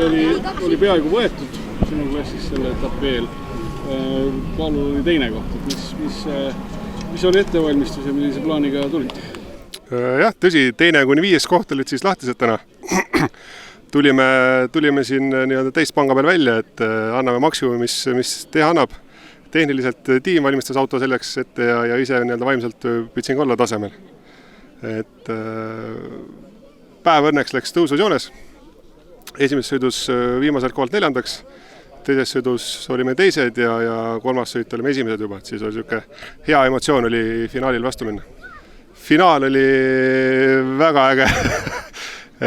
oli peaaegu võetud sinu klassis selle etapi eel. Paulul oli teine koht, et mis oli ettevalmistus ja millise plaaniga tulid? Jah, tõsi, teine kuni 5. koht olid siis lahtised täna. tulime siin teistpanga peal välja, et anname maksimumi, mis teha annab. Tehniliselt tiim valmistas auto selleks ette ja ise vaimselt püüdsin olla tasemel. Et päev õnneks läks tõusvusjoones. Esimeses sõidus viimaselt kohalt 4. Teises sõidus olime teised ja 3. sõit olime esimesed juba. Et siis oli siuke hea emotsioon oli finaalil vastu minna. Finaal oli väga äge.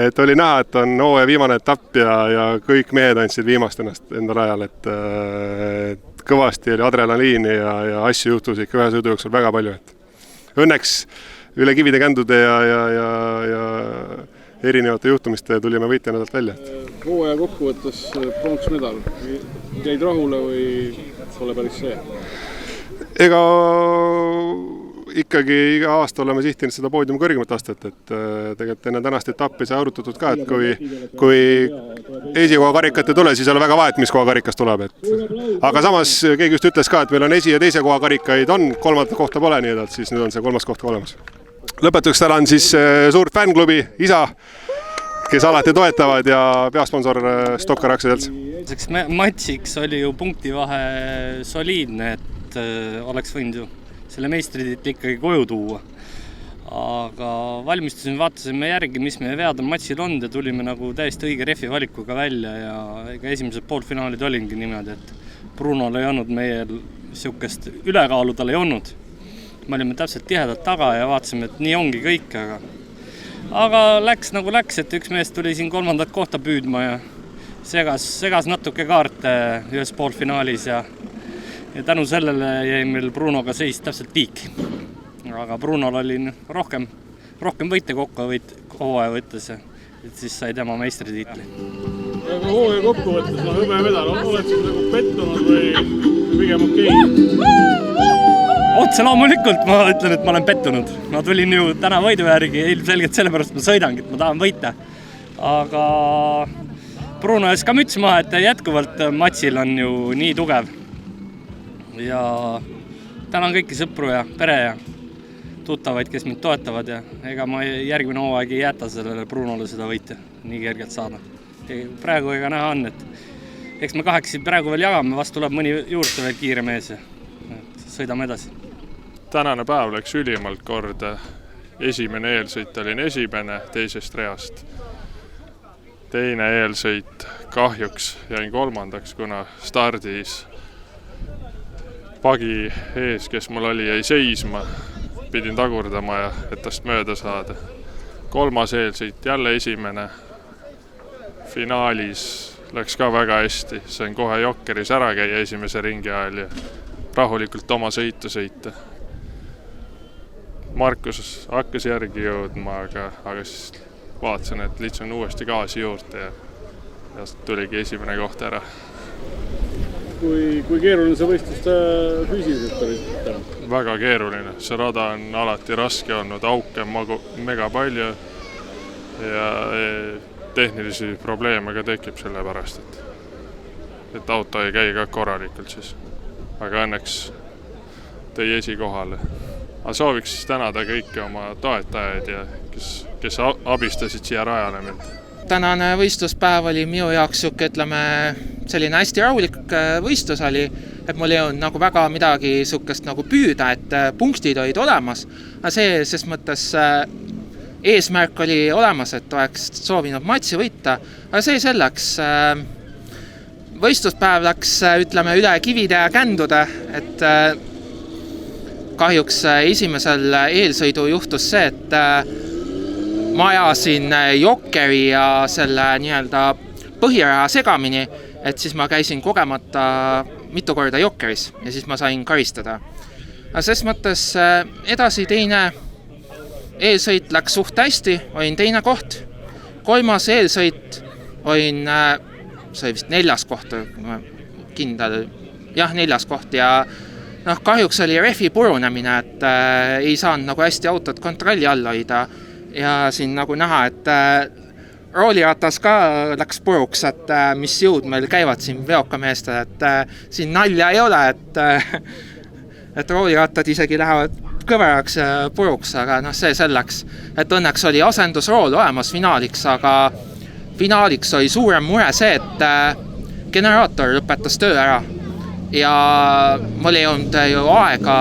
Et oli näha, et on hooaja viimane etapp ja kõik mehed andsid viimast ennast enda rajal, et kõvasti oli adrenaliini ja asju juhtus ikka ühe sõidu jooksul väga palju. Et õnneks üle kivide kändude ja erinevate juhtumiste tulime võitjana talt välja. Hooaja kokkuvõttes pronksmedal. Jäid rahule või pole päris see? Ega ikkagi iga aasta oleme sihtinud seda poodiumi kõrgemat astet, et tegelikult enne tänast etappi sai arutatud ka, et kui esikoha karikat ei tule, siis ei ole väga vahet, mis koha karikas tuleb. Aga samas keegi just ütles ka, et meil on esi- ja teise koha karikaid on, 3. kohta pole, nii et siis nüüd on see 3. koht ka olemas. Lõpetuseks tänan siis suurt fännklubi, isa, kes alati toetavad ja peasponsor Stokkar aktsiaselts. Matsiks oli ju punktivahe soliidne, et oleks võinud ju selle meistritiitli ikkagi koju tuua. Aga valmistusime, vaatasime järgi, mis meie vead on matšil olnud ja tulime nagu täiesti õige refi valikuga välja ja esimesed poolfinaalid olingi niimoodi, et Brunol ei olnud meil siukest ülekaalu, tal ei olnud. Me olime täpselt tihedalt taga ja vaatasime, et nii ongi kõik, aga läks nagu läks, et üks mees tuli siin 3. kohta püüdma ja segas natuke kaarte ühes poolfinaalis ja tänu sellele jäi meil Brunoga seis täpselt tiiki. Aga Brunol oli rohkem võite hooaja võttes, et siis sai tema meistritiitli. Aga hooaja kokkuvõttes, hõbemedal, oled siis nagu pettunud või pigem okei? Otse loomulikult ma ütlen, et ma olen pettunud. Ma tulin ju täna võidu järgi, ilmselgelt sellepärast ma sõidangi, et ma tahan võita. Aga Bruno ees ka müts maha, et jätkuvalt matšil on ju nii tugev. Ja tänan kõiki sõpru ja pere ja tuttavaid, kes mind toetavad ja ega ma järgmine hooaeg ei jäta sellele Brunole seda võite nii kergelt saada. Praegu ega näha on, et eks me 8 praegu veel jagame, vast tuleb mõni juurde veel kiire mees ja sõidame edasi. Tänane päev läks ülimalt korda. Esimene eelsõit olin esimene teisest reast. Teine eelsõit kahjuks jäin 3. kuna stardis pagi ees, kes mul oli, jäi seisma, pidin tagurdama ja et tast mööda saada. 3. eelsõit jälle esimene. Finaalis läks ka väga hästi, sain kohe Jokkeris ära käia esimese ringi ajal ja rahulikult oma sõitu sõita. Markus hakkas järgi jõudma, aga siis vaatasin, et litsun uuesti gaasi juurde ja tuligi esimene koht ära. Kui keeruline see võistlust füüsiliselt oli täna? Väga keeruline. See rada on alati raske olnud, auke mega palju ja tehnilisi probleeme ka tekib selle pärast, et auto ei käi ka korralikult siis. Aga õnneks tõi esikohale. Aga sooviks tänada kõiki oma toetajaid ja kes abistasid siia rajale mind. Tänane võistluspäev oli minu jaoks selline hästi rahulik võistlus oli, et mul ei olnud nagu väga midagi sukest nagu püüda, et punktid olid olemas. Aga ses mõttes eesmärk oli olemas, et oleks soovinud matši võita, aga see selleks. Võistluspäev läks üle kivide ja kändude, et kahjuks esimesel eelsõidu juhtus see, et ma ajasin Jokkeri ja selle põhiraja segamini, et siis ma käisin kogemata mitu korda Jokkeris ja siis ma sain karistada. Aga ses mõttes edasi teine eelsõit läks suht hästi, olin teine koht. 3. eelsõit olin, see oli vist 4. koht, kindel, jah, 4. koht ja kahjuks oli refi purunemine, et ei saanud nagu hästi autot kontrolli all hoida. Ja siin nagu näha, et rooliratas ka läks puruks, et mis jõud meil käivad siin veokameestel, et siin nalja ei ole, et roolirattad isegi lähevad kõveraks puruks, aga see selleks, et õnneks oli asendusrool olemas finaaliks, aga finaaliks oli suurem mure see, et generaator lõpetas töö ära ja mul ei olnud ju aega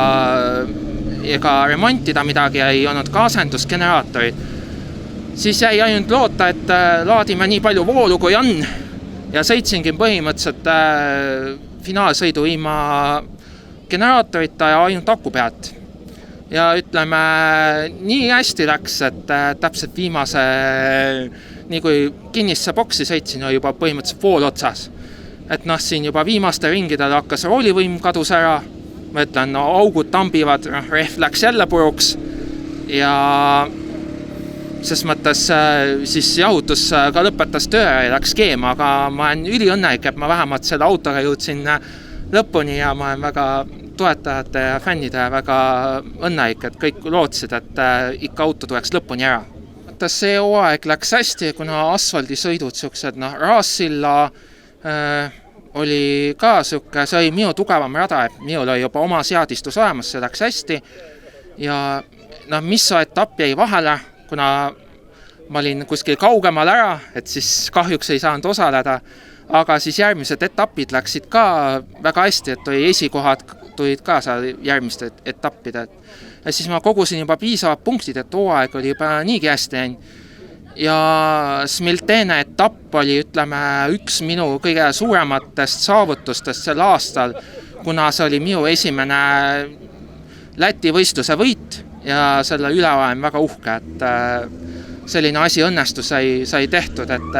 ega remontida midagi, ei olnud ka asendusgeneraatorit. Siis jäi ainult loota, et laadime nii palju voolu kui on ja sõitsingi põhimõtteliselt finaalsõidu ilma generaatorita ja ainult aku pealt. Ja ütleme, nii hästi läks, et täpselt viimase, nii kui kinnisse boksi sõitsin, oli juba põhimõtteliselt vool otsas. Et siin juba viimaste ringidel hakkas roolivõim kadus ära, ma ütlen, augud tambivad, rehv läks jälle puruks ja ses mõttes siis jahutus ka lõpetas töö ja läks keema, aga ma olen üliõnnelik, et ma vähemalt selle autoga jõudsin lõpuni ja ma olen väga toetajate ja fännide väga õnnelik, et kõik lootsid, et ikka auto tuleks lõpuni ära. See hooaeg läks hästi, kuna asfaldisõidud siuksed, Raassilla oli ka siuke, see oli minu tugevam rada, et minul oli juba oma seadistus olemas, see läks hästi ja Misso etapp jäi vahele, kuna ma olin kuskil kaugemal ära, et siis kahjuks ei saanud osaleda, aga siis järgmised etapid läksid ka väga hästi, et oli esikohad tulid ka seal järgmiste etappide. Ja siis ma kogusin juba piisavad punktid, et hooaeg oli juba niigi hästi läinud. Ja Smiltene etapp oli, ütleme, üks minu kõige suurematest saavutustest sel aastal, kuna see oli minu esimene Läti võistluse võit ja selle üle olen väga uhke, et selline asi õnnestus sai tehtud, et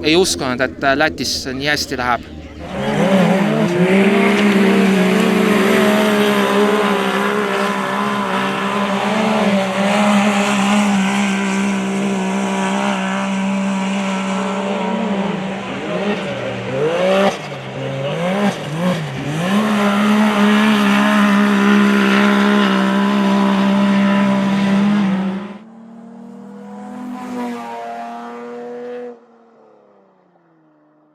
ei uskunud, et Lätis nii hästi läheb.